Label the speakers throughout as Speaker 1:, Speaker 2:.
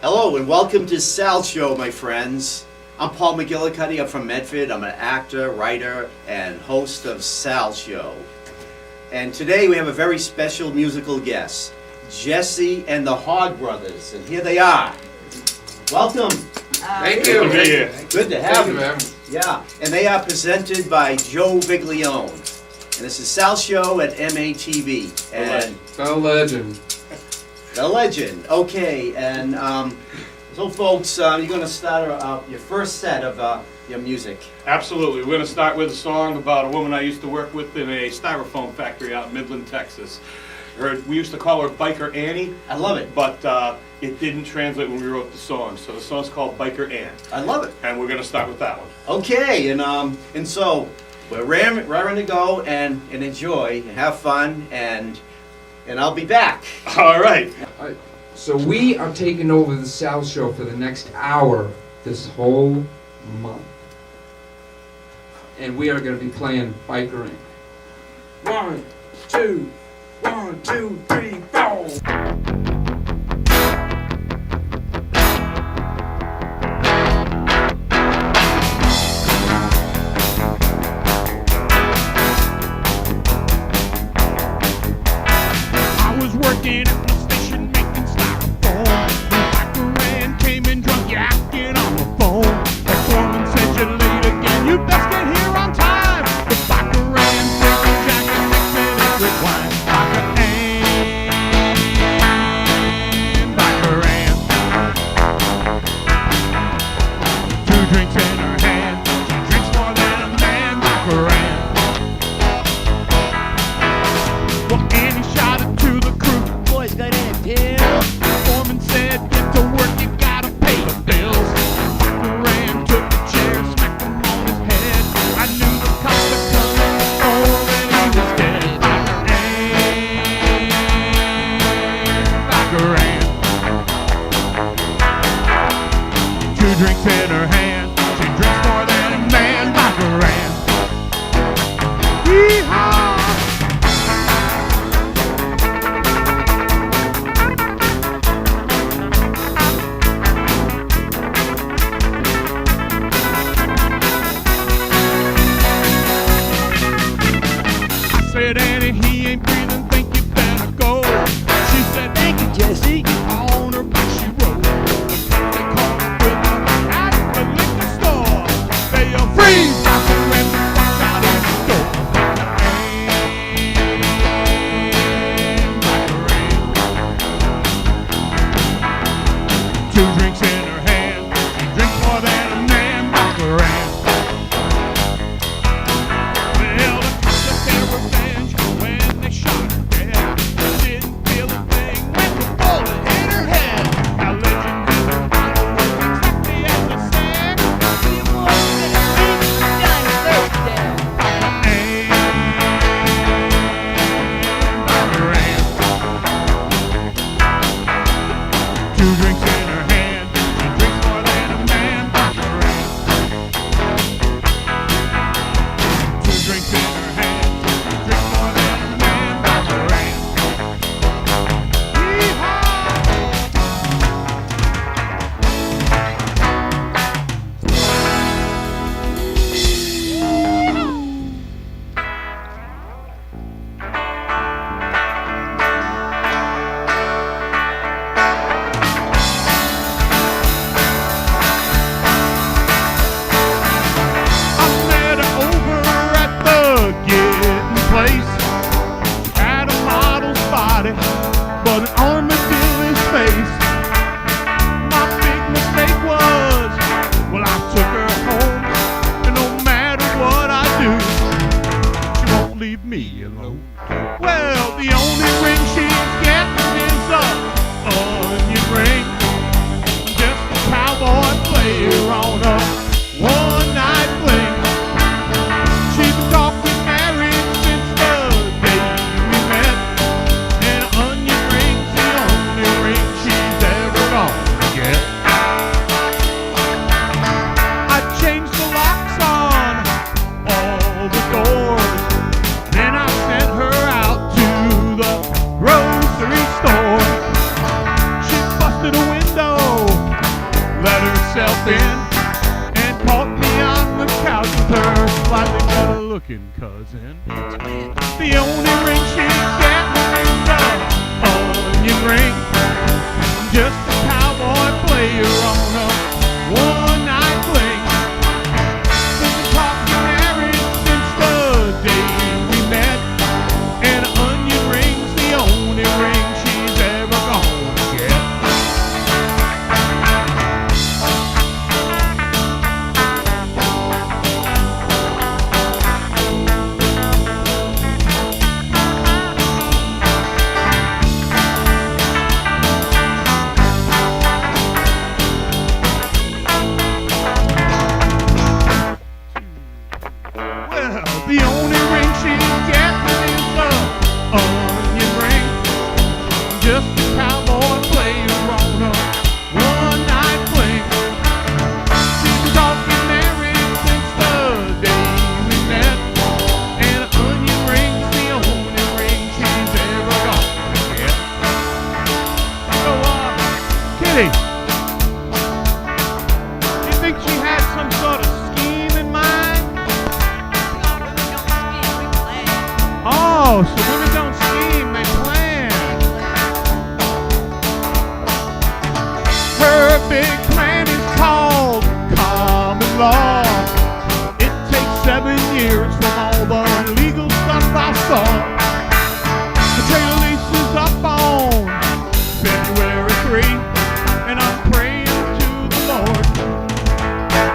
Speaker 1: Hello and welcome to Sal's Show, my friends. I'm Paul McGillicuddy. I'm from Medford. I'm an actor, writer, and host of Sal's Show. And today we have a very special musical guest, Jesse and the Hog Brothers. And here they are. Welcome.
Speaker 2: Thank you.
Speaker 1: Good to have you.
Speaker 2: Man.
Speaker 1: Yeah, and they are presented by Joe Viglione. And this is Sal's Show at MATV. And
Speaker 2: The legend.
Speaker 1: the legend. Okay, and so folks, you're going to start your first set of your music.
Speaker 3: Absolutely. We're going to start with a song about a woman I used to work with in a styrofoam factory out in Midland, Texas. We used to call her Biker Annie.
Speaker 1: I love it.
Speaker 3: But it didn't translate when we wrote the song. So the song's called Biker Ann.
Speaker 1: I love it.
Speaker 3: And we're going to start with that one.
Speaker 1: Okay, and so we're raring to go and enjoy and have fun, and I'll be back.
Speaker 3: All right.
Speaker 2: So we are taking over the Sal Show for the next hour this whole month. And we are going to be playing Biker Ann. 1, 2, 1, 2, 3, 4.
Speaker 4: Working at the station making styrofoam. The biker man came in drunk yakking on the phone. The foreman said you're late again, you best get here on time. The biker ran, drinking jack and mixing it with wine. Biker Ann, Biker Ann. 2 drinks in her hand, she drinks more than a man. Biker Ann. Well, Annie shot it to the crew. Boys got in here. The foreman said, get to work, you gotta pay the bills. Biker Ann took the chair, smacked him on his head. I knew the cops were coming, oh, and he was dead. Biker Ann, Biker Ann. 2 drinks in her hand, she drinks more than a man. Biker Ann. Yeehaw! Said, Annie, he ain't breathing, think you better go. She said, thank you, Jesse. On her back she rode. They caught her with her at the liquor store. They yelled, freeze! Biker Ann walked out of the door. Biker Ann. 2 drinks in her hand. She drinks more than a man. Biker Ann. Well, the cops took their revenge when they shot her dead. Didn't feel a thing when the bullet hit her head. Now legend in the Bible was exactly as I said. You boys better beat the gun first then. Biker Ann. 2 drinks in her hand. She drinks more than a man. Biker Ann. 2 drinks in her hand. She drinks more than a man. Biker Ann. Yeehaw! I met her over at the Getting Place. Had a model's body, but an armadillo's face. My big mistake was, well, I took her home, and no matter what I do, she won't leave me alone. Well, the only ring she's getting is a onion ring. Just a cowboy player on a one-night fling. She's been talking married since the day we met, and onion rings big plan is called common law. It takes 7 years from all the illegal stuff I saw. The trailer lease is up on February 3, and I'm praying to the Lord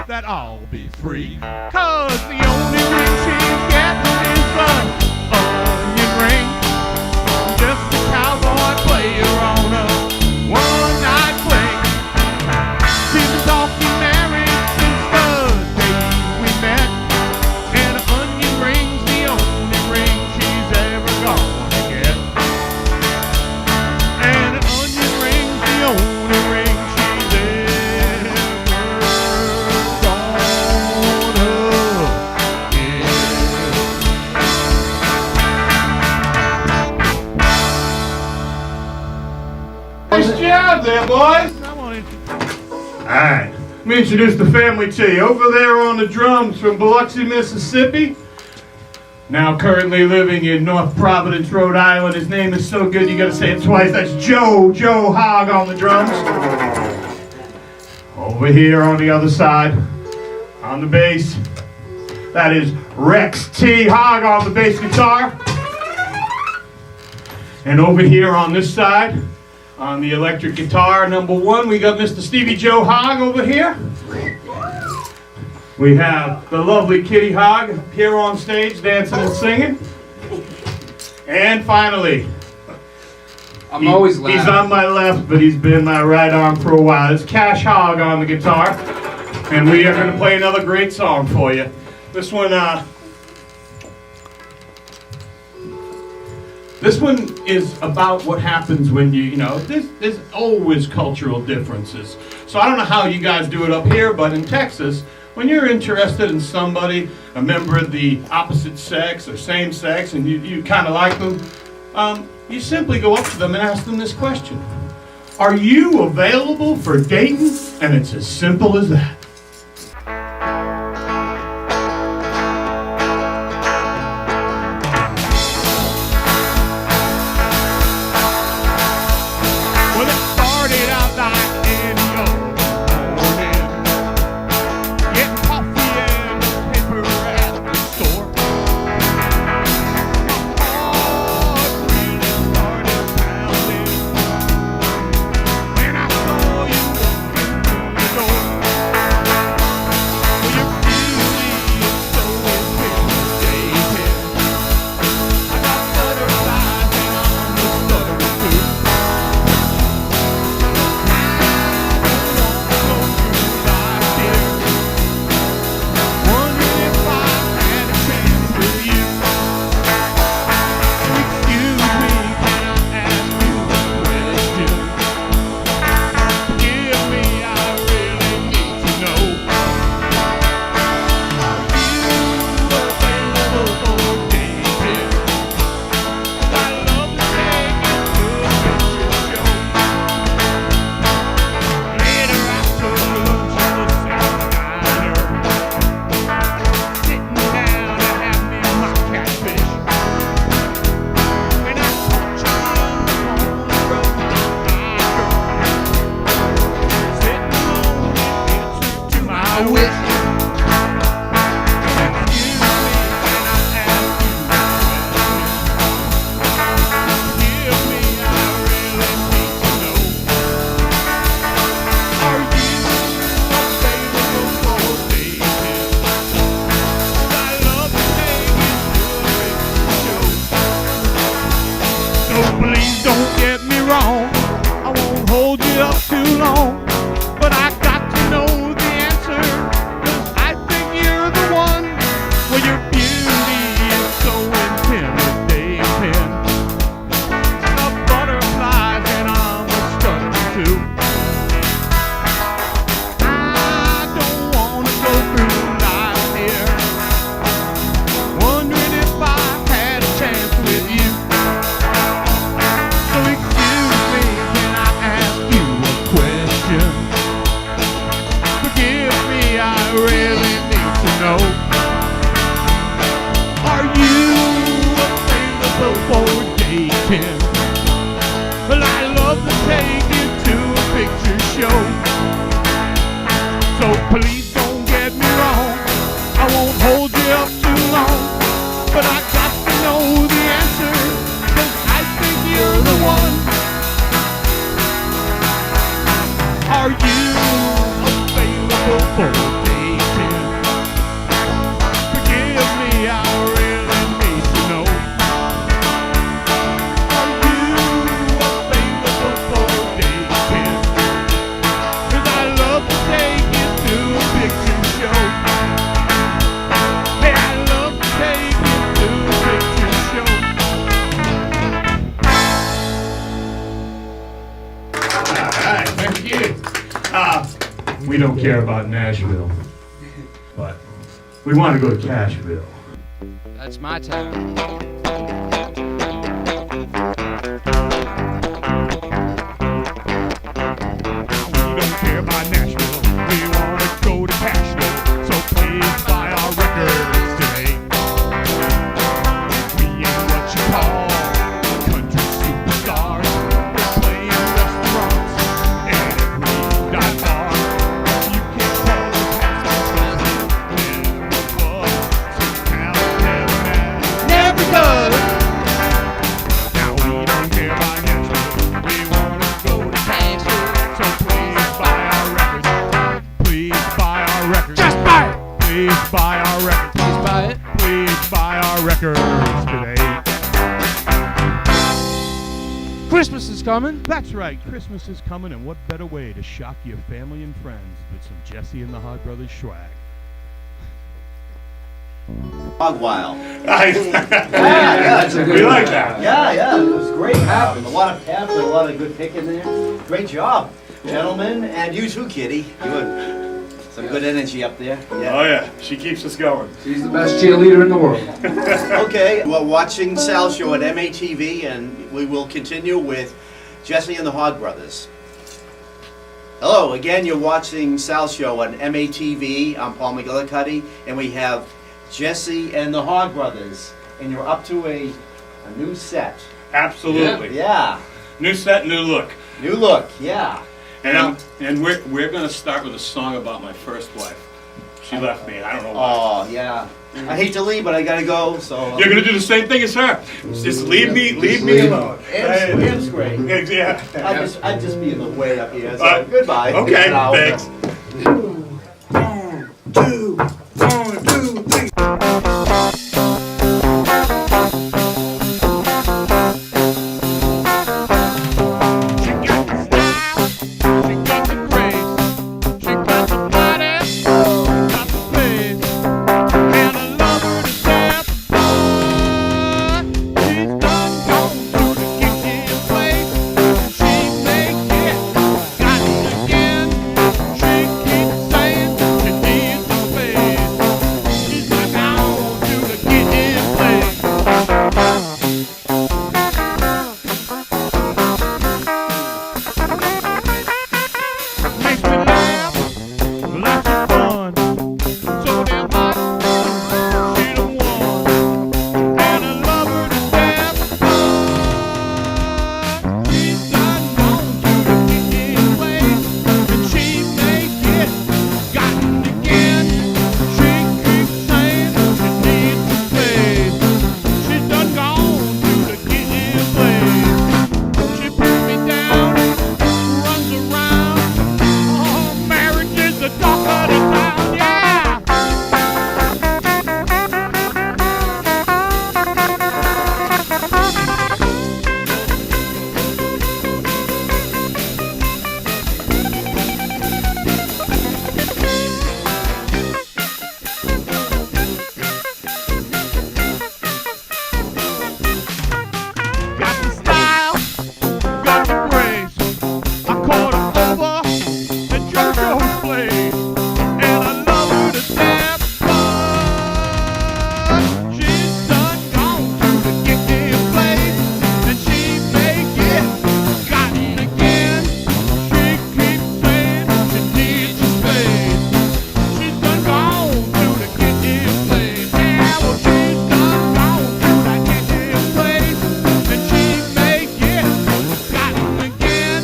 Speaker 4: that I'll be free. 'Cause the only ring she's getting is the onion ring. Just a cowboy player on a one-night fling. She's been talking married since the day we met, and an onion ring's the only ring she's ever gonna get. And an onion ring's the only ring she's ever gonna get.
Speaker 3: Nice job there, boys.
Speaker 4: I wanted to
Speaker 3: Alright, let me introduce the family to you. Over there on the drums from Biloxi, Mississippi. Now currently living in North Providence, Rhode Island. His name is so good you gotta say it twice. That's Joe Hog on the drums. Over here on the other side, on the bass, that is Rex T. Hog on the bass guitar. And over here on this side, on the electric guitar, number 1, we got Mr. Stevie Joe Hogg over here. We have the lovely Kitty Hogg here on stage dancing and singing. And finally,
Speaker 2: I'm always loud.
Speaker 3: he's on my left, but he's been my right arm for a while. It's Cash Hogg on the guitar. And we are going to play another great song for you. This one is about what happens when there's always cultural differences. So I don't know how you guys do it up here, but in Texas, when you're interested in somebody, a member of the opposite sex or same sex, and you kind of like them, you simply go up to them and ask them this question. Are you available for dating? And it's as simple as that.
Speaker 4: Please don't get me wrong, I won't hold you up too long, but I got to know the answer, 'cause I think you're the one. Well, your beauty is so intimidating, the butterflies and I'm a stutter too. I don't wanna go through life here wondering if I had a chance with you. So excuse me, can I ask you a question?
Speaker 3: We don't care about Nashville, but we want to go to Cashville.
Speaker 5: That's my town.
Speaker 4: We don't care about Nashville. We want to go to Cashville. So please buy our records today. We ain't what you call country superstars. We're playing restaurants and every dive bar. You can't tell the past because when it was somehow never does. Now we don't care about Nashville. We want to go to Cashville. So please buy our records. Please buy our records. Just buy it. Please buy our records.
Speaker 5: Please buy it.
Speaker 4: Please buy our records today.
Speaker 5: Christmas is coming.
Speaker 4: That's right, Christmas is coming, and what better way to shock your family and friends with some Jesse and the Hog Brothers swag?
Speaker 1: Hog Wild.
Speaker 3: That's
Speaker 1: a good
Speaker 3: we
Speaker 1: one.
Speaker 3: like that.
Speaker 1: Yeah, it was great. A lot of pep and a lot of good picking there. Great job, gentlemen, and you too, Kitty. You had some good energy up there.
Speaker 3: Oh
Speaker 1: Yeah.
Speaker 3: yeah, she keeps us going.
Speaker 2: She's the best cheerleader in the world.
Speaker 1: Okay, we're watching Sal's show at MATV, and we will continue with Jesse and the Hog Brothers. Hello, again, you're watching Sal's show on MATV. I'm Paul McGillicuddy, and we have Jesse and the Hog Brothers, and you're up to a new set.
Speaker 3: Absolutely.
Speaker 1: Yeah,
Speaker 3: New set, new look.
Speaker 1: new look, yeah.
Speaker 3: And we're gonna start with a song about my first wife. She left me, and I don't know why.
Speaker 1: Oh, yeah. I hate to leave, but I gotta go, so.
Speaker 3: You're gonna do the same thing as her. Just leave me alone.
Speaker 1: Am's great.
Speaker 3: Yeah.
Speaker 1: I'd just be in the way up here, so
Speaker 3: Uh,
Speaker 1: goodbye.
Speaker 3: Okay,
Speaker 1: Now.
Speaker 3: thanks.
Speaker 2: 1, 2, 1, 2, 3.
Speaker 4: She got the style, she got the grace, she got the body, she got the face, and I love her to death. She's done gone to the kitchen place, she make it, got it again. She keeps saying she needs the space. She's done gone to the kitchen place. Makes me laugh, lots of fun. So damn hot, she the one, and I love her to death. She's done gone to the kitchen place, and she make it, gotten again. She keeps saying she needs the space. She's done gone to the kitchen place. She puts me down, runs around. Oh, marriage is the talk of the town, yeah. Got the style, got the grace. I caught her over at JoJo's place, and I love her to death. But she's done gone to the kitchen place, and she make it, gotten again. She keeps saying she needs the space. She's done gone to the kitchen place. Yeah, well, she's done gone to that kitchen place, and she make it, gotten again.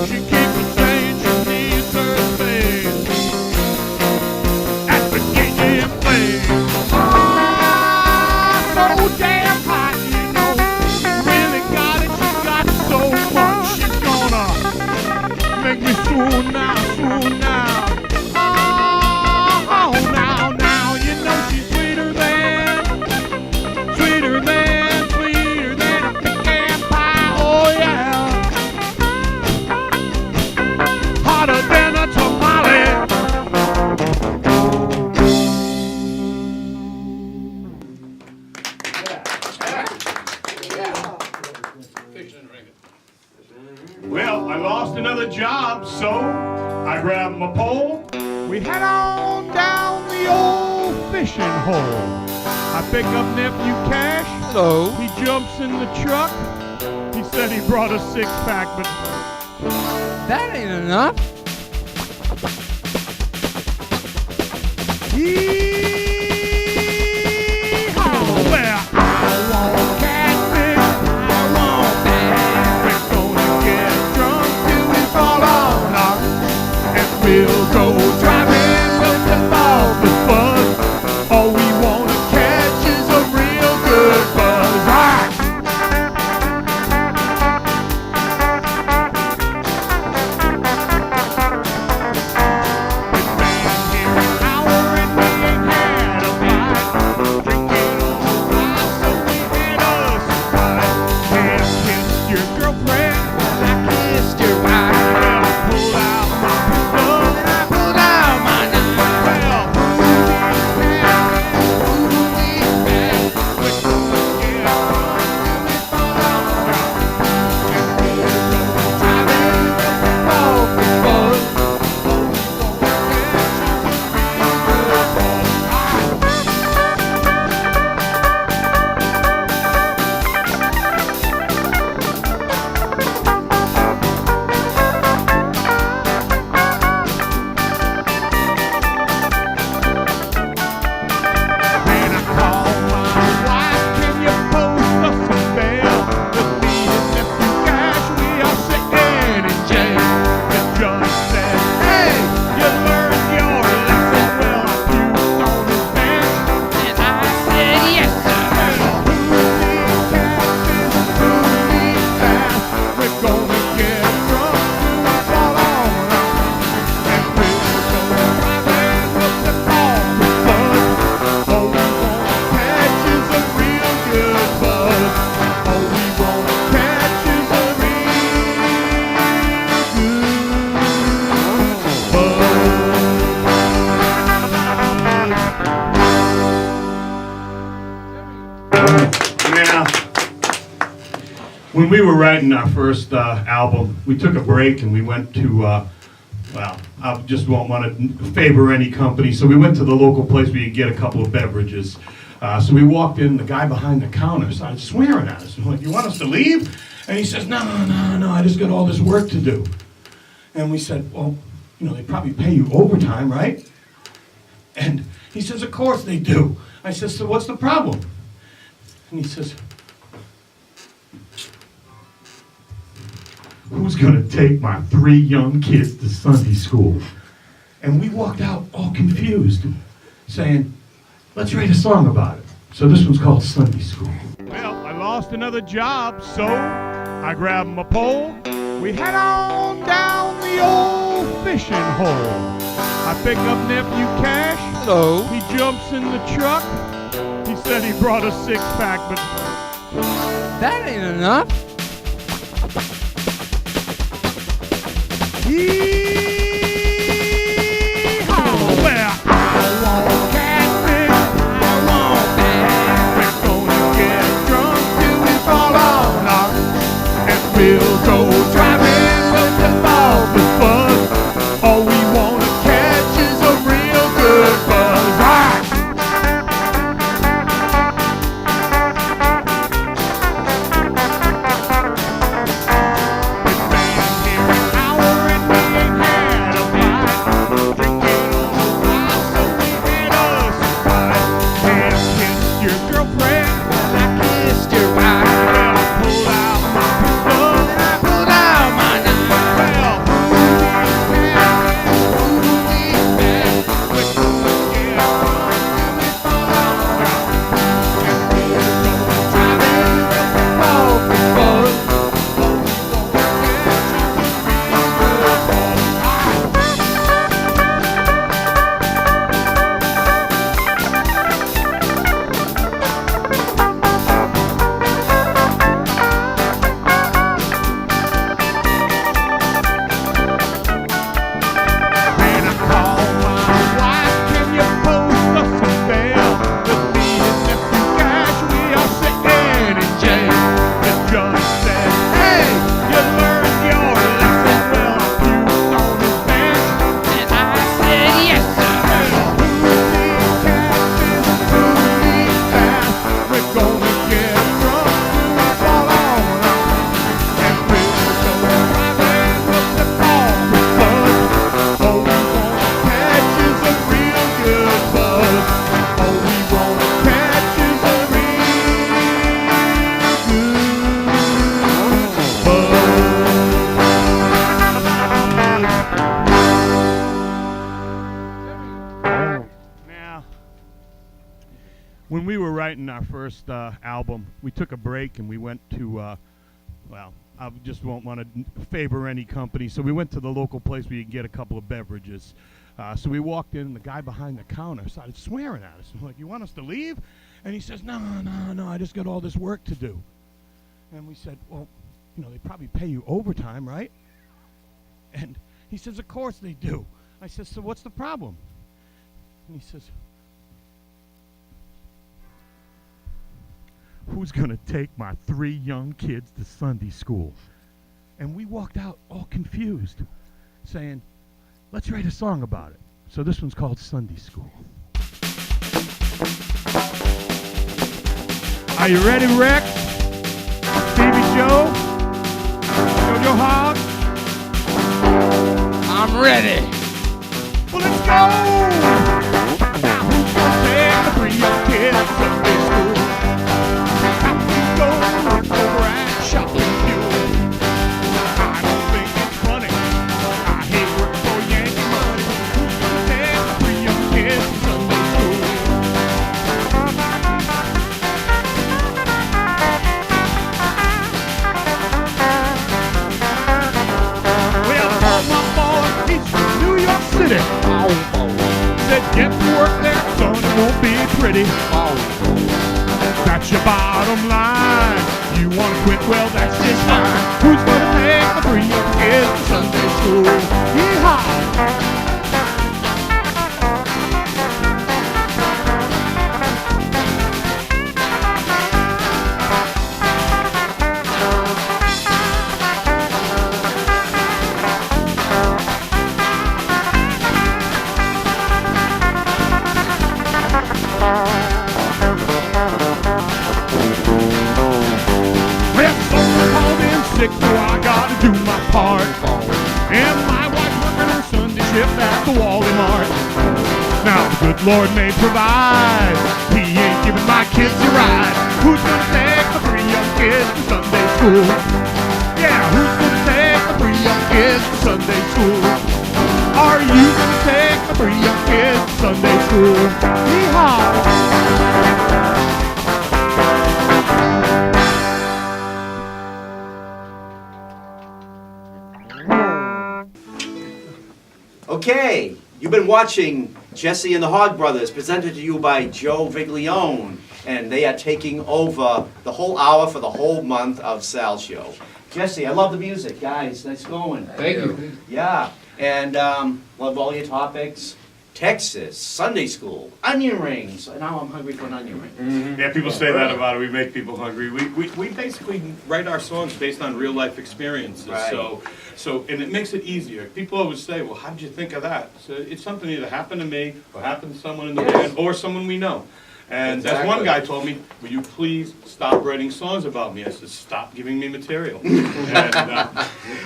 Speaker 4: She keeps saying she needs her space at the kitchen place. Ah, so damn hot, you know. Really got it. She got so much. She's gonna make me swoon now, swoon now. Oh, now, you know she's sweeter than a pecan pie. Oh yeah, hotter than a tamale.
Speaker 5: Fishin' and drinkin'.
Speaker 4: Well, I lost another job, so I grabbed my pole. We head on down the old fishing hole. I pick up nephew Cash.
Speaker 5: Hello.
Speaker 4: He jumps in the truck. He said he brought a six-pack, but
Speaker 5: That ain't enough.
Speaker 4: Yee-haw! Well, I want catfish, I want that. We're gonna get drunk till we fall on our, and we'll go driving with the ball for fun. All we wanna catch is a real good buzz. Ah!
Speaker 3: When we were writing our first album, we took a break and we went to, well, I just won't want to favor any company, so we went to the local place where you could get a couple of beverages. So we walked in, the guy behind the counter started swearing at us. I'm like, you want us to leave? And he says, no, I just got all this work to do. And we said, well, you know, they probably pay you overtime, right? And he says, of course they do. I said, so what's the problem? And he says, who's gonna take my 3 young kids to Sunday school? And we walked out all confused, saying, let's write a song about it. So this one's called Sunday School.
Speaker 4: Well, I lost another job, so I grabbed my pole. We head on down the old fishing hole. I pick up nephew Cash.
Speaker 5: Hello.
Speaker 4: He jumps in the truck. He said he brought a six-pack, but
Speaker 5: That ain't enough.
Speaker 4: Yee-haw! Well, I want catfish, I want that. We're gonna get drunk till we fall on our, and we'll go driving with the ball for fun. All we wanna catch is a real good buzz. Ah! writing our first album, we took a break and we went to, well, I just won't want to favor any company, so we went to the local place where you can get a couple of beverages. So we walked in, and the guy behind the counter started swearing at us. I'm like, you want us to leave? And he says, no, I just got all this work to do. And we said, well, you know, they probably pay you overtime, right? And he says, of course they do. I said, so what's the problem? And he says, who's going to take my 3 young kids to Sunday school? And we walked out all confused, saying, let's write a song about it. So this one's called Sunday School. Are you ready, Rex? Stevie Joe? Jojo Hog?
Speaker 5: I'm ready.
Speaker 4: Well, let's go! Now who's gonna take the 3 young kids to Sunday school? How we go look over at Shopping Fuel? I don't think it's funny. I hate working for Yankee money. Who's gonna take the 3 young kids to Sunday school? Well, my boy, he's from New York City. Said get to work there, son, it won't be pretty. That's your bottom line. You want to quit? Well, that's just fine. Who's gonna take the 3 young kids to Sunday school? Yeehaw! Well, someone called in sick, so I gotta do my part. And my wife's working her Sunday shift at the Walmart. Now the good Lord may provide. He ain't giving my kids a ride. Who's gonna take the 3 young kids to Sunday school? Yeah, who's gonna take the 3 young kids to Sunday school? Are you gonna take the 3 young kids to Sunday school? Yeehaw!
Speaker 1: Okay, you've been watching Jesse and the Hog Brothers, presented to you by Joe Viglione, and they are taking over the whole hour for the whole month of Sal's show. Jesse, I love the music, guys. Nice going.
Speaker 2: Thank you.
Speaker 1: Yeah, and love all your topics. Texas, Sunday school, onion rings. Now I'm hungry for an onion ring.
Speaker 3: Yeah, people say that about it. We make people hungry. We basically write our songs based on real life experiences.
Speaker 1: Right.
Speaker 3: So and it makes it easier. People always say, well, how did you think of that? So it's something that either happened to me or happened to someone in the band or someone we know. And as one guy told me, will you please stop writing songs about me? I said, stop giving me material. And,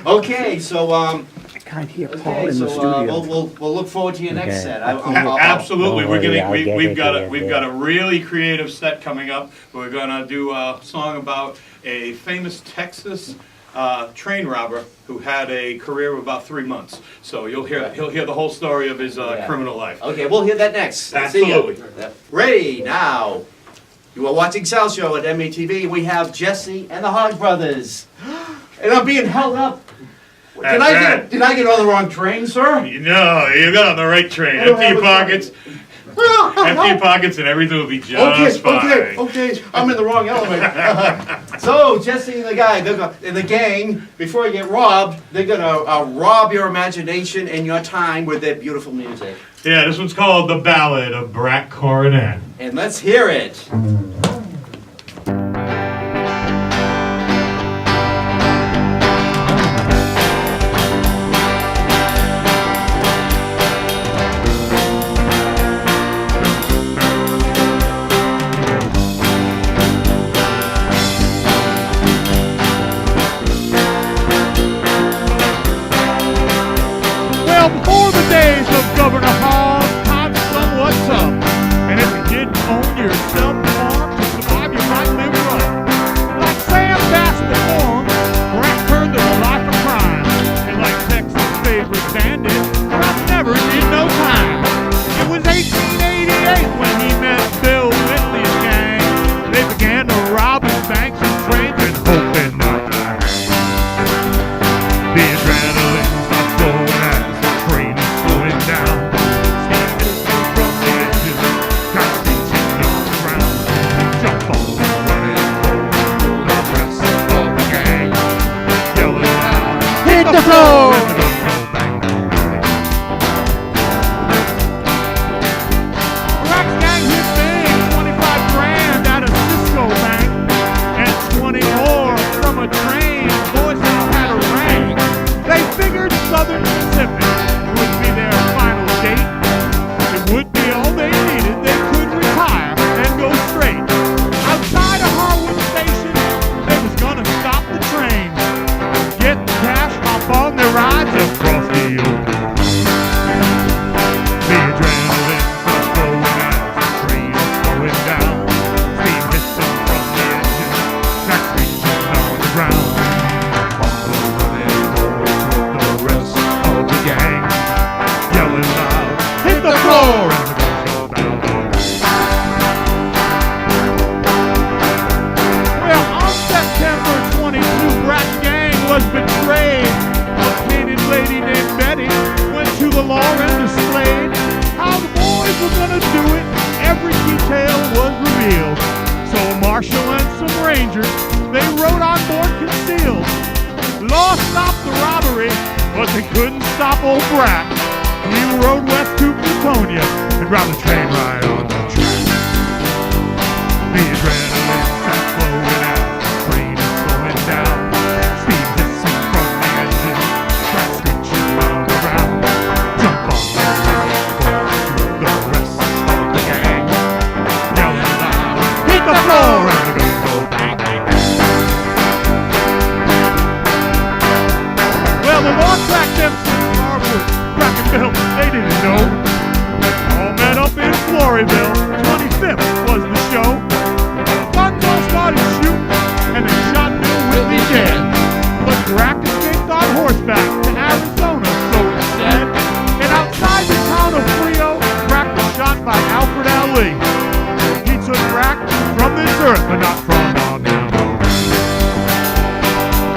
Speaker 1: Okay, so
Speaker 6: I can't hear Paul
Speaker 1: okay,
Speaker 6: in the
Speaker 1: so
Speaker 6: studio.
Speaker 1: we'll look forward to your next
Speaker 6: Okay.
Speaker 1: set.
Speaker 3: absolutely,
Speaker 6: Don't
Speaker 3: we're
Speaker 6: worry,
Speaker 3: gonna
Speaker 6: I'll get
Speaker 3: we've
Speaker 6: it
Speaker 3: got
Speaker 6: together.
Speaker 3: a really creative set coming up. We're gonna do a song about a famous Texas train robber who had a career of about 3 months. So he'll hear the whole story of his criminal life.
Speaker 1: Okay, we'll hear that next. See
Speaker 3: Absolutely.
Speaker 1: ya. Ready now. You are watching Sal Show at MATV. We have Jesse and the Hog Brothers, and I'm being held up. Did I get on the wrong train, sir?
Speaker 3: No, you got on the right train.
Speaker 1: I don't
Speaker 3: Empty
Speaker 1: have a
Speaker 3: pockets, empty pockets, and everything will be just fine.
Speaker 1: Okay. I'm in the wrong element. So Jesse and the guy, and the gang, before you get robbed, they're gonna rob your imagination and your time with their beautiful music.
Speaker 3: Yeah, this one's called The Ballad of Brat Coronet.
Speaker 1: And let's hear it.
Speaker 4: Well, before the days of Governor Hogg, times somewhat tough. And if you didn't own yourself a farm,
Speaker 5: Hit the floor!
Speaker 4: Rock gang hit big, 25 grand out of Cisco Bank, and 20 more from a train. Boys had a rank. They figured Southern Pacific would be their final date. It would be all they needed. They could retire and go straight. Outside of Harwood Station, they was gonna stop the train, get the cash, hop on their rides across the ocean. The adrenaline starts flowing as the train is slowing down. Steam hissing from the engine, tracks reaching on the ground. Buffalo running over the rest of the gang, yelling loud, hit the floor, and the guns go down. Well, on September 22, Brat Gang was betrayed. A painted lady named Betty went to the law and displayed how the boys were gonna do it. Every detail was revealed. So a marshal and some rangers, they rode on board concealed. Law stopped the robbery, but they couldn't stop old Brat. He rode west to Plutonia and grabbed the train right on the track. The adrenaline starts flowing as the train is slowing down. Steam hissing from the engine, tracks screeching on the ground. Jump on the rail, the rest of the gang, yelling loud, hit the floor, and the guns go bang, bang, bang. Well, the law tracked them since Harwood, Crackville, they didn't know. All met up in Floryville, 25th was the show. Guns all started shooting, and they shot Bill Whitley dead. But Grack escaped on horseback to Arizona, so it said. And outside the town of Frio, Grack was shot by Alfred Ali. He took Grack from this earth, but not from our memory.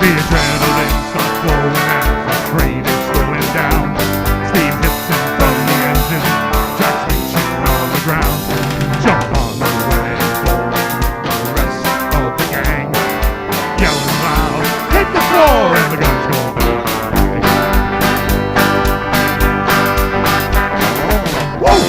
Speaker 4: The adrenaline starts flowing as the train is slowing down. Steam hissing from the engine, tracks reaching on the ground. Jump on the wagon, the rest of the gang, yelling loud, hit the floor, and the guns go bang. Whoa!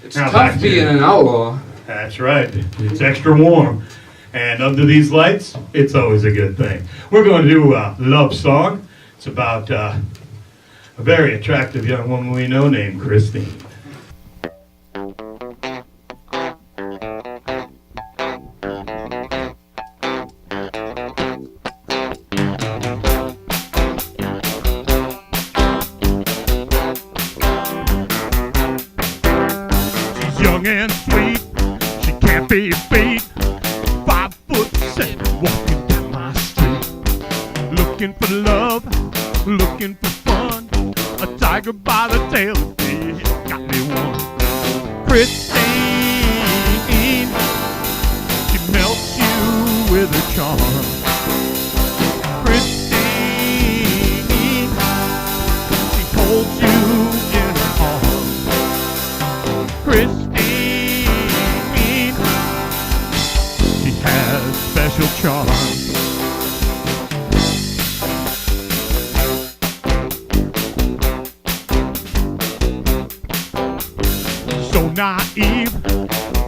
Speaker 2: It's
Speaker 3: Now back
Speaker 2: tough
Speaker 3: to-
Speaker 2: being an outlaw.
Speaker 3: That's right. It's extra warm. And under these lights, it's always a good thing. We're going to do a love song. It's about a very attractive young woman we know named Christine.
Speaker 4: She's young and sweet, she can't be beat. 5'7", walking down my street. Looking for love, looking for fun. A tiger by the tail, yeah, got me one. Christine, she melts you with her charm. Christine, she holds you in her arms. Christine, she has special charm. So naive,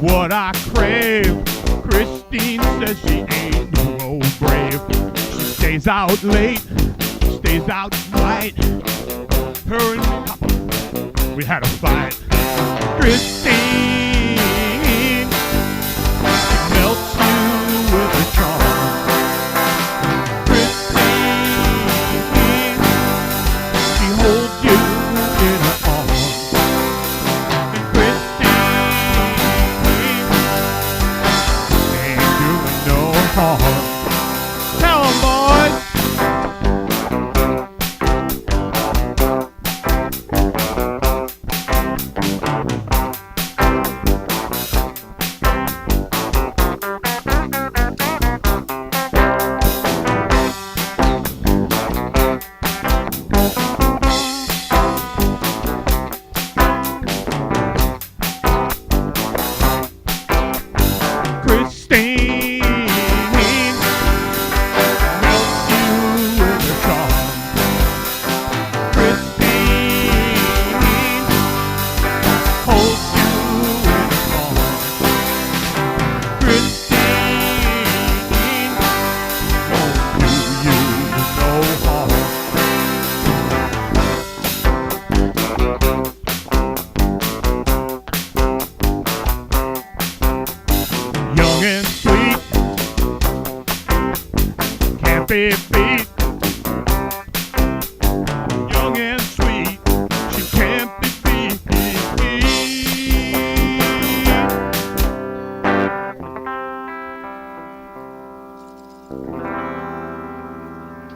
Speaker 4: what I crave. Christine says she ain't no brave. She stays out late, stays out night. Her and Papa, we had a fight. Christine, she melts you with her charm. Christine, she holds you in her arms. And Christine ain't doing no harm. Tell 'em, boys. Christine helps you with her song. Christine holds you in her song. Christine don't do you no harm. Young and sweet, can't be beat. Young and sweet, she can't be beat.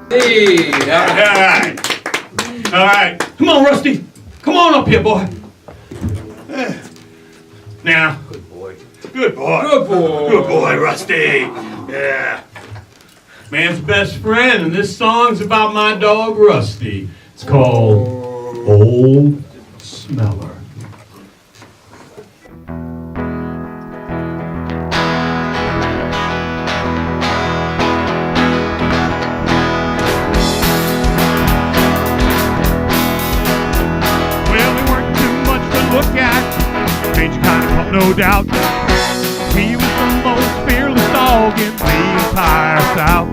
Speaker 2: Hey,
Speaker 3: All right. All right. Come on, Rusty. Come on up here, boy. Now. Good boy. Good boy.
Speaker 2: good boy.
Speaker 3: Good boy, Rusty. Yeah. Man's best friend, and this song's about my dog, Rusty. It's called Old Smeller.
Speaker 4: Well, we weren't too much to look at. Strange kind of pup, no doubt. He was the most fearless dog in the entire South.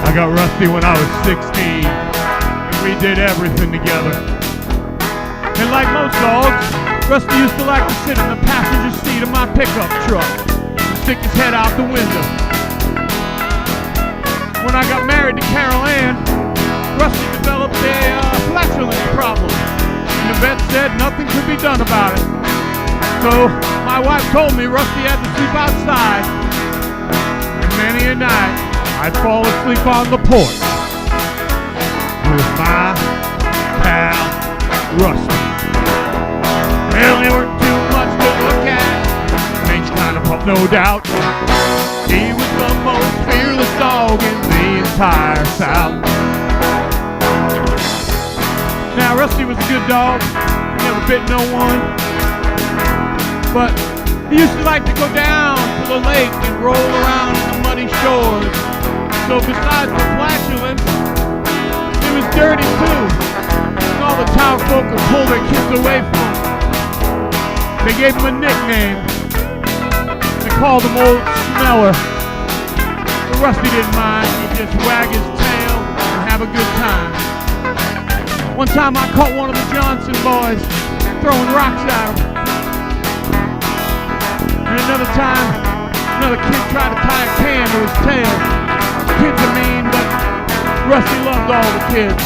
Speaker 4: I got Rusty when I was 16, and we did everything together. And like most dogs, Rusty used to like to sit in the passenger seat of my pickup truck and stick his head out the window. When I got married to Carol Ann, Rusty developed a flatulence problem, and the vet said nothing could be done about it. So my wife told me Rusty had to sleep outside, and many a night I'd fall asleep on the porch with my pal Rusty. Well, they weren't too much to look at, strange kind of pup, no doubt. He was the most fearless dog in the entire South. Now, Rusty was a good dog. He never bit no one. But he used to like to go down to the lake and roll around in the muddy shores. So besides the flatulence, he was dirty too. And all the town folk would pull their kids away from him. They gave him a nickname. They called him Old Smeller. But Rusty didn't mind. He'd just wag his tail and have a good time. One time I caught one of the Johnson boys throwing rocks at him. And another time, another kid tried to tie a can to his tail. Kids are mean, but Rusty loved all the kids.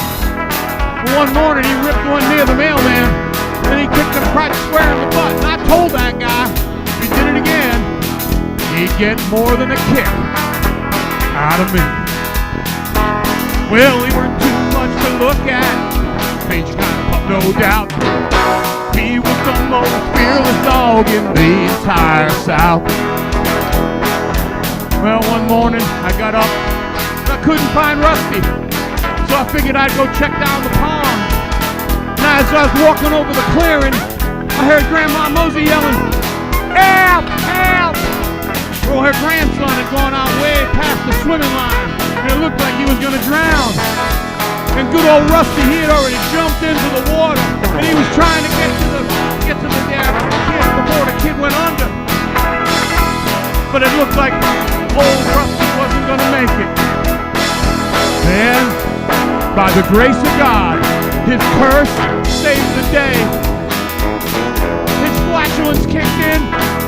Speaker 4: But one morning he ripped one near the mailman, and he kicked him right square in the butt. And I told that guy, if he did it again, he'd get more than a kick out of me. Well, we weren't too much to look at. Strange kind of pup, no doubt. He was the most fearless dog in the entire South. Well, one morning I got up and I couldn't find Rusty, so I figured I'd go check down the pond. And as I was walking over the clearing, I heard Grandma Mosey yelling, "Help! Help!" Well, her grandson had gone out way past the swimming line, and it looked like he was gonna drown. And good old Rusty, he had already jumped into the water, and he was trying to get to the kid before the kid went under. But it looked like old Rusty wasn't gonna make it. Then, by the grace of God, his curse saved the day. His flatulence kicked in,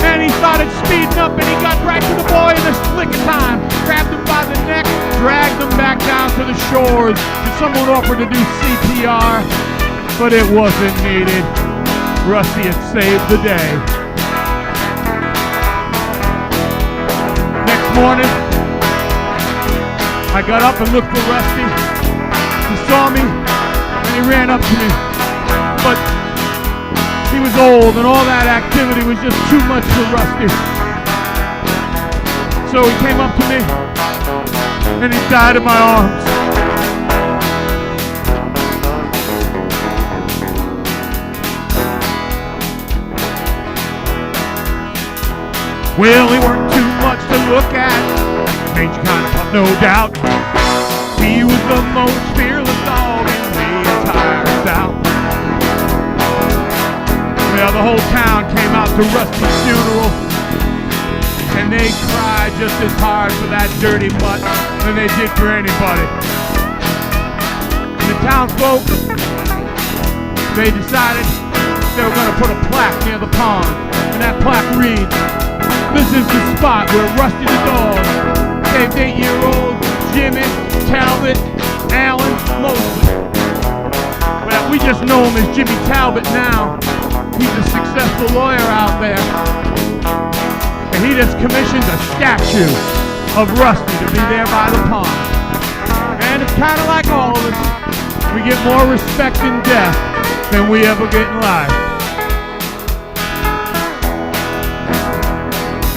Speaker 4: and he started speeding up, and he got right to the boy in the flick of time, grabbed him by the neck, dragged him back down to the shores, and someone offered to do CPR, but it wasn't needed. Rusty had saved the day. Next morning, I got up and looked for Rusty. He saw me, and he ran up to me, but he was old, and all that activity was just too much for Rusty. So he came up to me, and he died in my arms. Well, he weren't too much to look at, made you kind of puff, no doubt. He was the most fearless dog in the entire South. Well, the whole town came out to Rusty's funeral, and they cried just as hard for that dirty mutt than they did for anybody. And the townsfolk, they decided they were going to put a plaque near the pond, and that plaque reads, "This is the spot where Rusty the dog saved 8-year-old Jimmy Talbot Allen Mosley." Well, we just know him as Jimmy Talbot now. He's a successful lawyer out there. And he just commissioned a statue of Rusty to be there by the pond. And it's kind of like all of us. We get more respect in death than we ever get in life.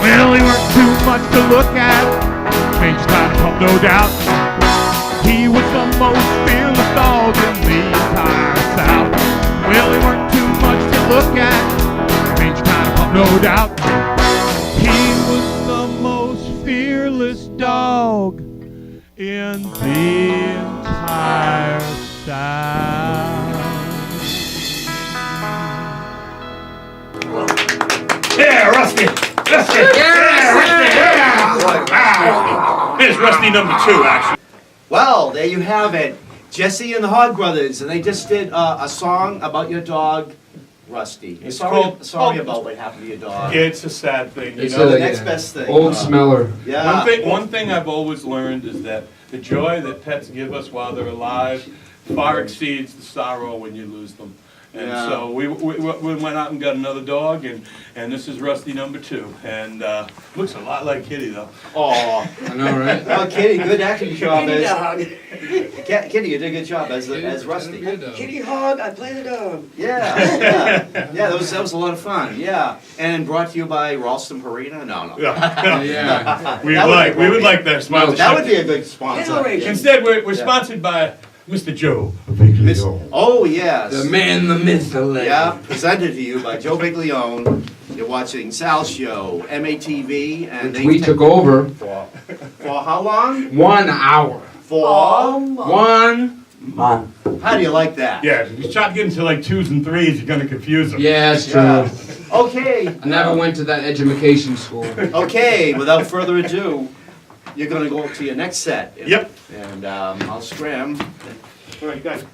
Speaker 4: Well, he weren't too much to look at, made you kind of pump, no doubt. He was the most fearless dog in the entire South. Well, he weren't too much to look at, made you kind of pump, no doubt. He was the most fearless dog in the entire South.
Speaker 3: Yeah, Rusty! Rusty! Yeah, Rusty! Yeah! Here's Rusty number 2, actually.
Speaker 1: Well, there you have it. Jesse and the Hog Brothers, and they just did a song about your dog, Rusty.
Speaker 3: It's
Speaker 1: sorry
Speaker 3: called-
Speaker 1: about what happened to your dog.
Speaker 3: It's a sad thing, you
Speaker 5: It's
Speaker 3: know.
Speaker 1: the next best thing.
Speaker 5: Old smeller.
Speaker 1: Yeah.
Speaker 3: One thing I've always learned is that the joy that pets give us while they're alive far exceeds the sorrow when you lose them. And
Speaker 1: Yeah.
Speaker 3: so we went out and got another dog, and this is Rusty number 2. And looks a lot like Kitty, though.
Speaker 1: Aw.
Speaker 5: I know, right?
Speaker 1: Oh, Kitty, good acting job
Speaker 7: Kitty
Speaker 1: as
Speaker 7: dog.
Speaker 1: Kitty. You did a good job as Rusty.
Speaker 7: Kitty hog, I play the dog.
Speaker 1: Yeah, that was a lot of fun. Yeah, and brought to you by Ralston Purina. No.
Speaker 5: Yeah.
Speaker 3: We
Speaker 1: That
Speaker 3: would like their sponsorship.
Speaker 1: That would be a good sponsor.
Speaker 7: Generation.
Speaker 3: Instead, we're sponsored by Mr. Joe.
Speaker 1: Oh yes.
Speaker 5: The man, the myth, the legend.
Speaker 1: Yeah, presented to you by Joe Biglione. You're watching Sal's show, MATV, and
Speaker 5: Which we took over
Speaker 1: for how long?
Speaker 5: 1 hour.
Speaker 1: For
Speaker 5: 1 month.
Speaker 1: how do you like that?
Speaker 3: Yeah, if you start getting to like 2s and 3s, you're gonna confuse them.
Speaker 5: Yeah, it's true.
Speaker 1: Yeah. Okay.
Speaker 5: I never went to that education school.
Speaker 1: Okay, without further ado, you're gonna go to your next set.
Speaker 3: Yep.
Speaker 1: And I'll scram.
Speaker 3: All right, guys.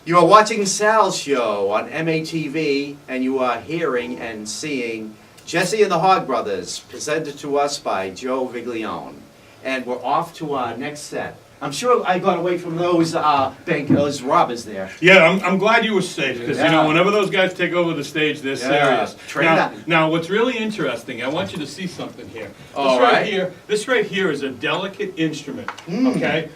Speaker 1: You are watching Sal's show on MATV, and you are hearing and seeing Jesse and the Hog Brothers, presented to us by Joe Viglione. And we're off to our next set. I'm sure I got away from those robbers there.
Speaker 3: Yeah, I'm glad you were safe, because you
Speaker 1: Yeah.
Speaker 3: know, whenever those guys take over the stage, they're serious.
Speaker 1: Train
Speaker 3: Now,
Speaker 1: that.
Speaker 3: now, what's really interesting, I want you to see something here.
Speaker 1: All
Speaker 3: This right here is a delicate instrument.
Speaker 1: Hmm.
Speaker 3: Okay.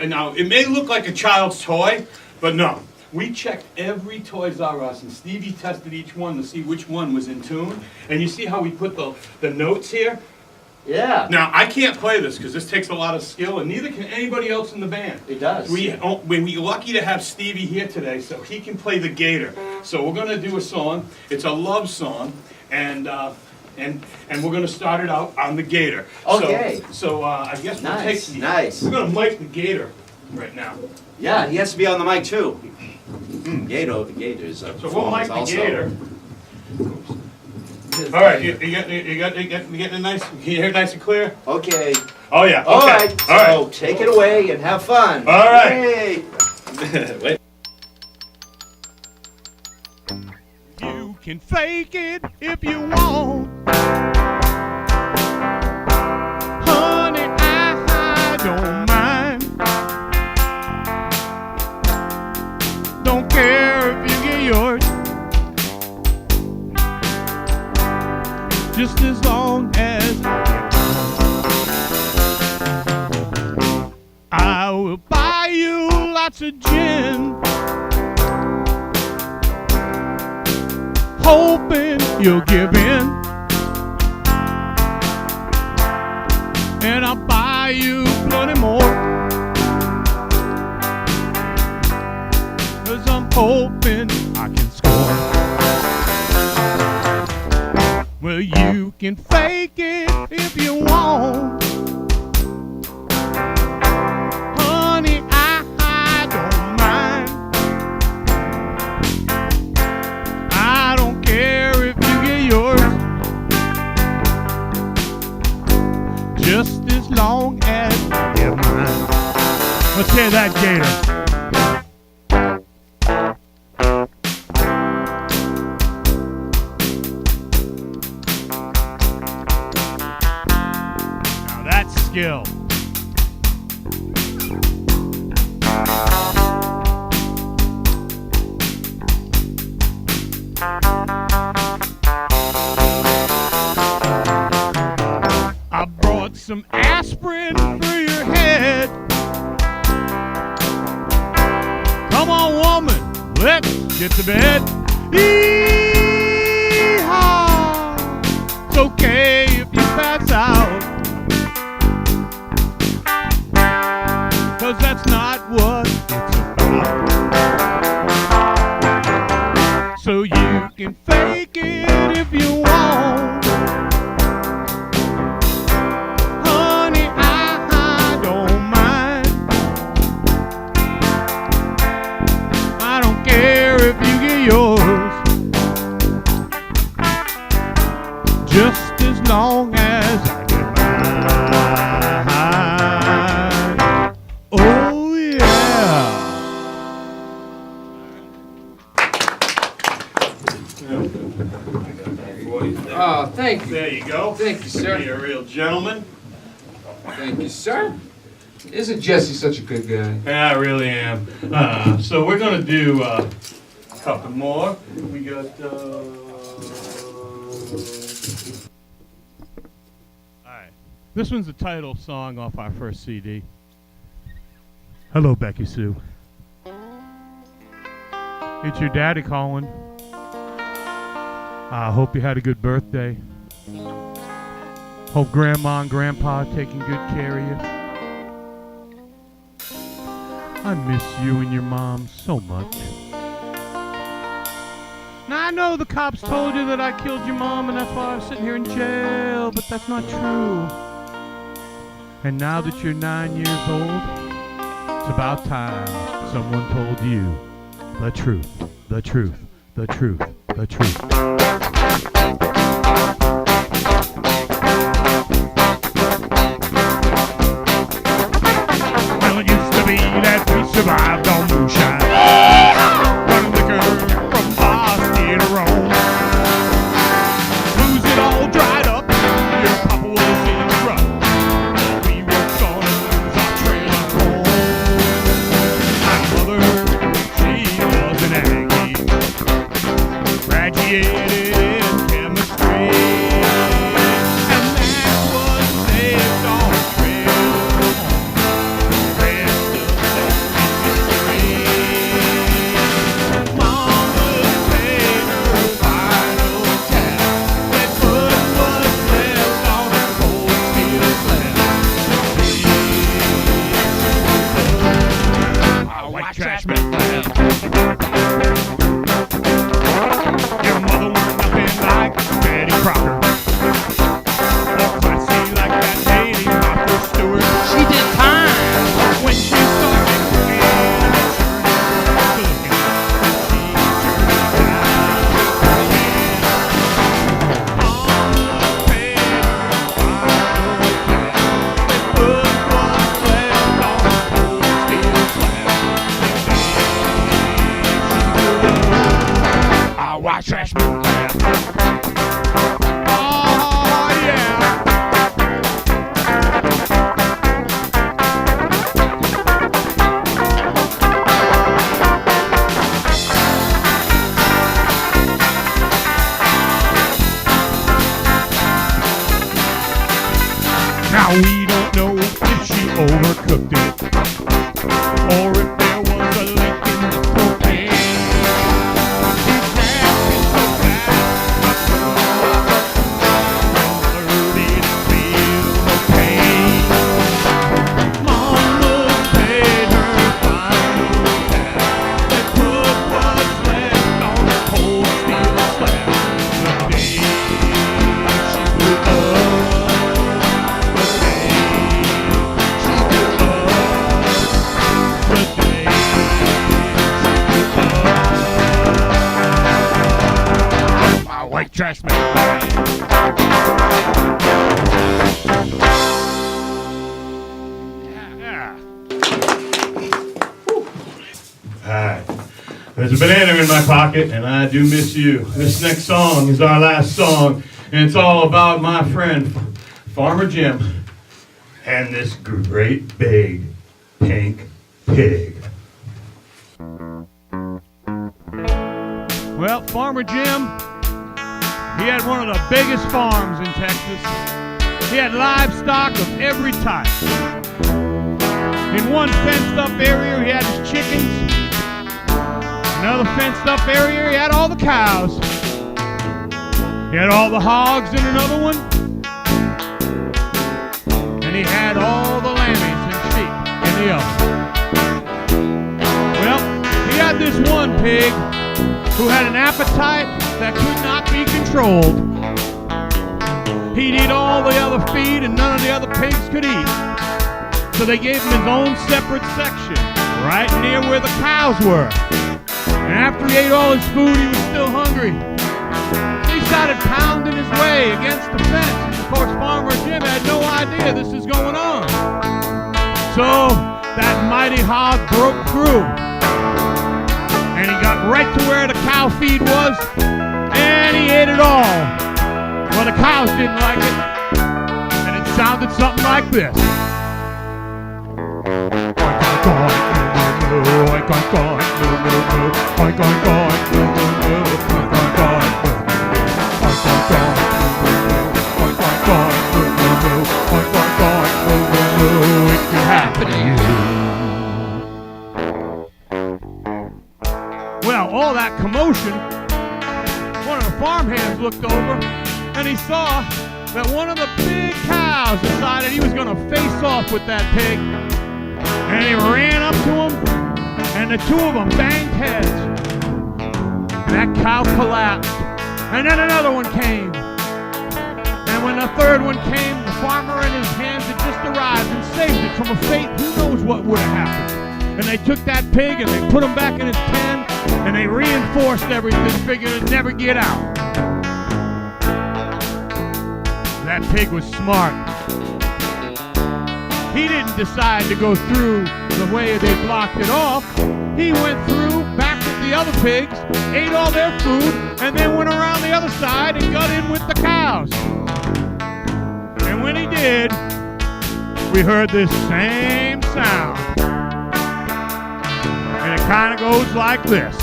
Speaker 3: Now it may look like a child's toy, but no. We checked every Toys R Us, and Stevie tested each one to see which one was in tune. And you see how we put the notes here?
Speaker 1: Yeah.
Speaker 3: Now, I can't play this because this takes a lot of skill, and neither can anybody else in the band.
Speaker 1: It does.
Speaker 3: We're lucky to have Stevie here today, so he can play the gator. So we're going to do a song. It's a love song, and we're going to start it out on the gator.
Speaker 1: Okay.
Speaker 3: So I guess we'll take
Speaker 1: Nice.
Speaker 3: We're going to mic the gator right now.
Speaker 1: Yeah, he has to be on the mic too. Gators.
Speaker 3: So we'll mic the
Speaker 1: also.
Speaker 3: gator. All right, you getting it nice? Can you hear it nice and clear?
Speaker 1: Okay.
Speaker 3: Oh yeah. Okay.
Speaker 1: All right.
Speaker 3: All right.
Speaker 1: So take it away and have fun.
Speaker 3: All right.
Speaker 1: Yay.
Speaker 3: Wait.
Speaker 4: You can fake it if you want. Honey, I don't mind. Don't care if you get yours. Just as long as I will buy you lots of gin, hoping you'll give in, and I'll buy you plenty more, 'cause I'm hoping I can score. Well, you can fake it if you want. Honey, I don't mind. I don't care if you get yours, just as long as I get mine. Let's hear that, Gator. Skill. I brought some aspirin for your head. Come on, woman, let's get to bed. Yee-haw! It's okay if you pass out, 'cause that's not what it's about. So you can fake it if you want. Honey, I don't mind. I don't care if you get yours, just as long as I get mine. Oh yeah.
Speaker 5: Oh, thank you.
Speaker 3: There you go.
Speaker 5: Thank you, sir.
Speaker 3: Be a real gentleman.
Speaker 5: Thank you, sir. Isn't Jesse such a good guy?
Speaker 3: Yeah, I really am. So we're gonna do a couple more. We got.
Speaker 4: Alright. This one's the title song off our first CD. Hello, Becky Sue. It's your daddy calling. I hope you had a good birthday. Hope Grandma and Grandpa taking good care of you. I miss you and your mom so much. Now, I know the cops told you that I killed your mom and that's why I was sitting here in jail, but that's not true. And now that you're 9 years old, it's about time someone told you the truth, the truth, the truth, the truth. Well, it used to be that we survived on moonshine, running liquor from Boston to Rome. Blues it all dried up, your papa was in the rut. We were gonna lose our trailer home. My mother, she was an Aggie, graduated in chemistry, and that was saved on a trail home. The rest of that is history. Mama paid her final tab, that put what's left on a cold steel slab. A white trash man. Your mother was nothing like Betty Crocker, or classy like that lady Martha Stewart. She did time when she started cooking and it sure was cooking. She turned out white trash man. Oh yeah. Now we don't know if she overcooked it or if there was a leak in the propane. She passed it so fast, my mother didn't feel no pain. Mama paid her final tab, that put what's left on the cold steel slab. The day she blew trash man. Yeah.
Speaker 3: Alright. There's a banana in my pocket, and I do miss you. This next song is our last song, and it's all about my friend, Farmer Jim, and this great big pink pig.
Speaker 4: Well, Farmer Jim, he had one of the biggest farms in Texas. He had livestock of every type. In one fenced-up area, he had his chickens. Another fenced-up area, he had all the cows. He had all the hogs in another one. And he had all the lambs and sheep in the other. Well, he had this one pig who had an appetite that could not be controlled. He'd eat all the other feed and none of the other pigs could eat. So they gave him his own separate section, right near where the cows were. And after he ate all his food, he was still hungry. So he started pounding his way against the fence. Of course, Farmer Jim had no idea this is going on. So that mighty hog broke through. And he got right to where the cow feed was, and he ate it all. Well, the cows didn't like it, and it sounded something like this. Well, all that commotion, one of the farmhands looked over and he saw that one of the big cows decided he was going to face off with that pig. And he ran up to him and the two of them banged heads. And that cow collapsed. And then another one came. And when the third one came, the farmer and his hands had just arrived and saved it from a fate who knows what would have happened. And they took that pig and they put him back in his pen and they reinforced everything, figuring it'd never get out. That pig was smart. He didn't decide to go through the way they blocked it off. He went through back with the other pigs, ate all their food, and then went around the other side and got in with the cows. And when he did, we heard this same sound. And it kind of goes like this.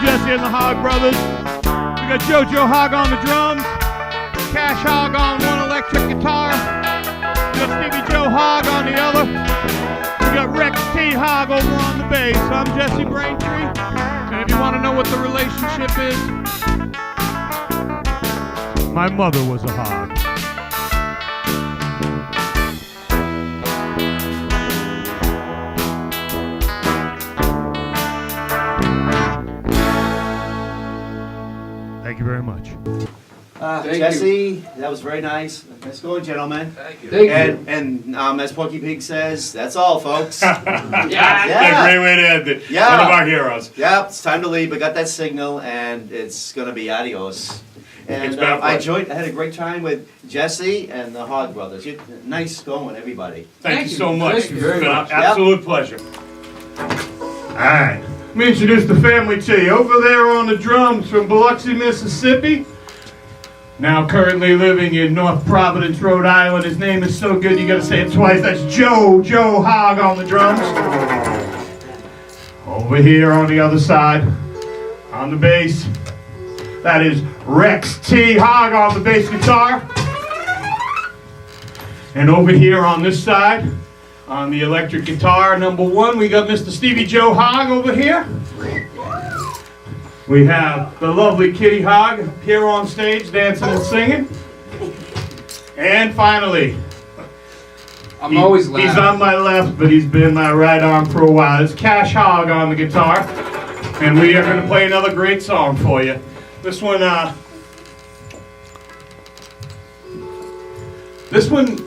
Speaker 4: Jesse and the Hog Brothers. We got JoJo Hog on the drums, Cash Hog on one electric guitar, we got Stevie Joe Hog on the other, we got Rex T Hog over on the bass. I'm Jesse Braintree, and if you want to know what the relationship is, my mother was a hog. Thank you very much.
Speaker 5: Thank
Speaker 1: Jesse, that was very nice. Nice going, gentlemen.
Speaker 5: Thank you.
Speaker 1: And as Porky Pig says, that's all, folks.
Speaker 3: That's a great way to end it.
Speaker 1: Yeah.
Speaker 3: One of our heroes.
Speaker 1: Yeah, it's time to leave. I got that signal, and it's gonna be adios. And I had a great time with Jesse and the Hog Brothers. Nice going, everybody.
Speaker 3: Thank you so much.
Speaker 5: Thank you very much.
Speaker 3: Absolute pleasure. All right. Let me introduce the family to you. Over there on the drums from Biloxi, Mississippi. Now currently living in North Providence, Rhode Island. His name is so good you gotta say it twice. That's Joe Hog on the drums. Over here on the other side, on the bass, that is Rex T Hog on the bass guitar. And over here on this side, on the electric guitar, number one, we got Mr. Stevie Joe Hog over here. We have the lovely Kitty Hog here on stage dancing and singing. And finally,
Speaker 5: I'm always loud.
Speaker 3: he's on my left, but he's been my right arm for a while. It's Cash Hog on the guitar. And we are going to play another great song for you. This one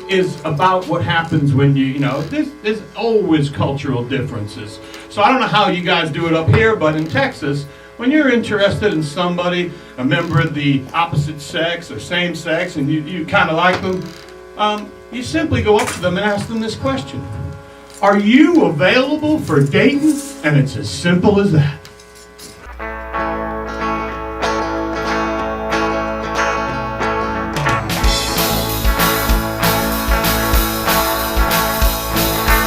Speaker 3: is about what happens when there's always cultural differences. So I don't know how you guys do it up here, but in Texas, when you're interested in somebody, a member of the opposite sex or same sex, and you kind of like them, you simply go up to them and ask them this question. Are you available for dating? And it's as simple as that.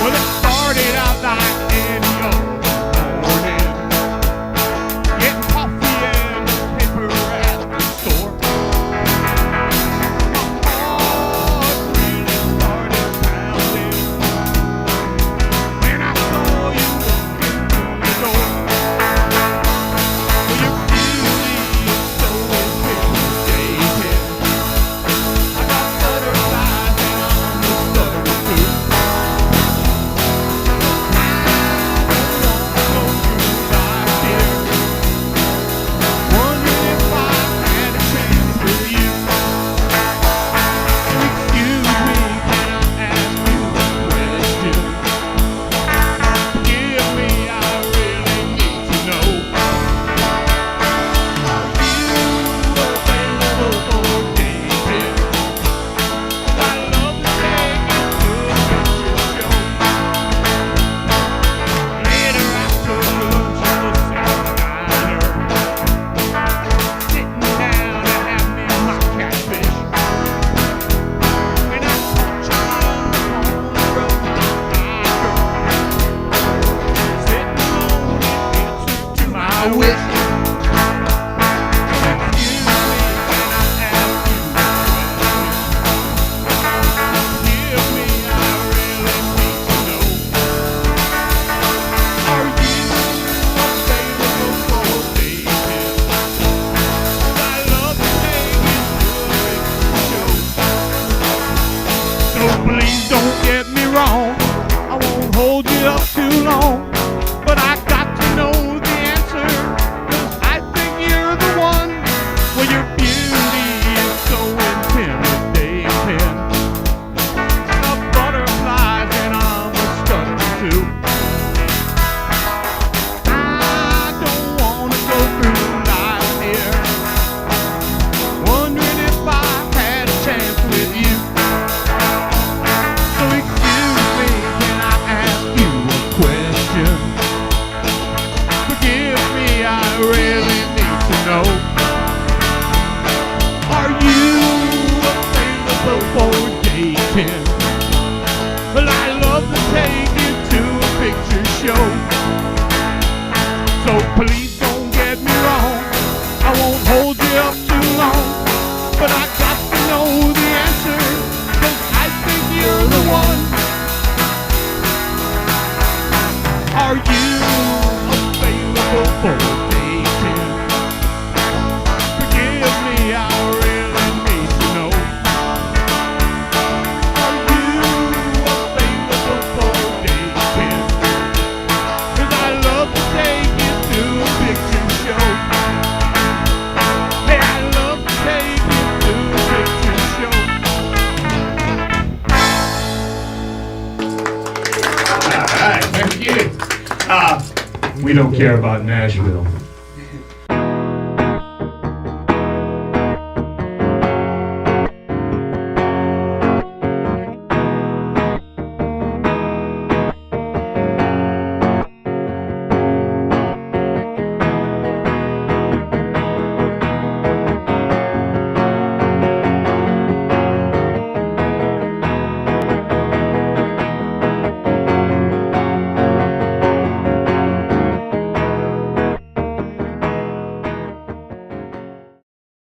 Speaker 4: Well, it started out like any old morning, getting coffee and paper at the store. My heart really started pounding when I saw you walking through the door. Well, your beauty is so intimidating. I got butterflies and I'm the stutter too. Please don't get me wrong, I won't hold you up too long, but I got to know the answer, 'cause I think you're the one. Well, your beauty is so intimidating. The butterflies and I'm a stutter too. I don't wanna go through life here wondering if I had a chance with you. So excuse me, can I ask you a question? Forgive me, I really need to know. Are you available for dating? Well, I love to take you to a picture show. So please don't get me wrong, I won't hold you up too long, but I got to know the answer, 'cause I think you're the one. Are you available for dating? Forgive me, I really need to know. Are you available for dating? 'Cause I love to take you to a picture show. Hey, I love to take you to a picture show.
Speaker 3: All right, thank you. We don't care about Nashville.